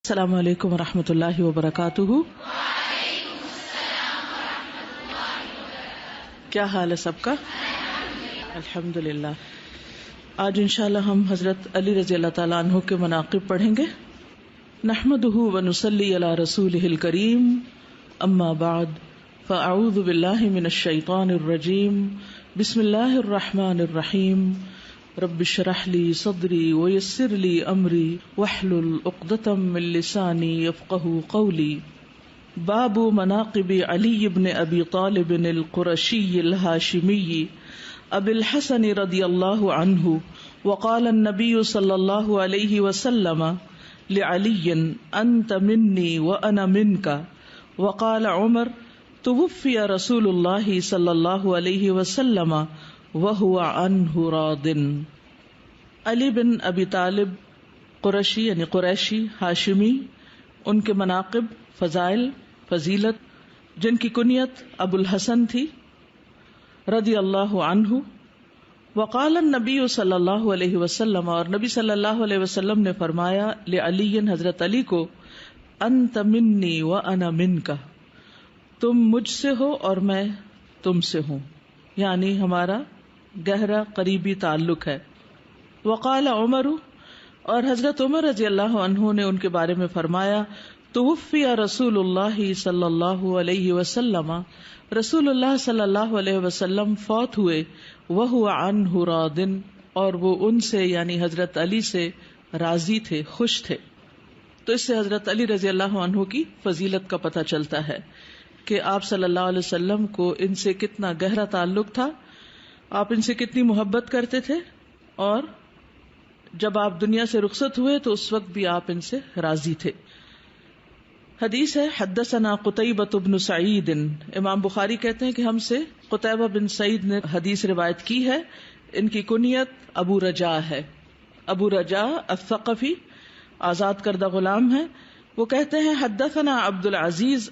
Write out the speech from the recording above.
السلام علیکم ورحمۃ اللہ وبرکاتہ۔ کیا حال ہے سب کا؟ الحمدللہ۔ آج انشاءاللہ ہم حضرت علی رضی اللہ تعالیٰ عنہ کے مناقب پڑھیں گے۔ نحمدہ ونصلی علی رسولہ الکریم، اما بعد فاعوذ باللہ من الشیطان الرجیم، بسم اللہ الرحمن الرحیم۔ رب اشرح لی صدری ویسر لی امری واحلل عقدۃ من لسانی یفقہوا قولی۔ باب مناقب علی بن ابی طالب القرشی الہاشمی ابی الحسن رضی اللہ عنہ، وقال النبی صلی اللہ علیہ وسلم لعلی انت منی وانا منک، وقال عمر توفی رسول اللہ صلی اللہ علیہ وسلم وهو عنہ راض۔ علی بن ابی طالب قرشی یعنی قریشی ہاشمی، ان کے مناقب، فضائل، فضیلت، جن کی کنیت ابو الحسن تھی رضی اللہ عنہ۔ وقال النبی صلی اللہ علیہ وسلم، اور نبی صلی اللہ علیہ وسلم نے فرمایا، لعلی حضرت علی کو، انت منی وانا منک، تم مجھ سے ہو اور میں تم سے ہوں، یعنی ہمارا گہرا قریبی تعلق ہے۔ وقال عمر، اور حضرت عمر رضی اللہ عنہ نے ان کے بارے میں فرمایا، توفی رسول اللہ صلی اللہ علیہ وسلم، رسول اللہ صلی اللہ علیہ وسلم فوت ہوئے، وہو عنہ راض، اور وہ ان سے یعنی حضرت علی سے راضی تھے، خوش تھے۔ تو اس سے حضرت علی رضی اللہ عنہ کی فضیلت کا پتہ چلتا ہے کہ آپ صلی اللہ علیہ وسلم کو ان سے کتنا گہرا تعلق تھا، آپ ان سے کتنی محبت کرتے تھے، اور جب آپ دنیا سے رخصت ہوئے تو اس وقت بھی آپ ان سے راضی تھے۔ حدیث ہے، حدثنا قتیبۃ بن سعید، امام بخاری کہتے ہیں کہ ہم سے قتیبہ بن سعید نے حدیث روایت کی ہے۔ ان کی کنیت ابو رجاء ہے، ابو رجاء الثقفی، آزاد کردہ غلام ہے۔ وہ کہتے ہیں، حدثنا عبد العزیز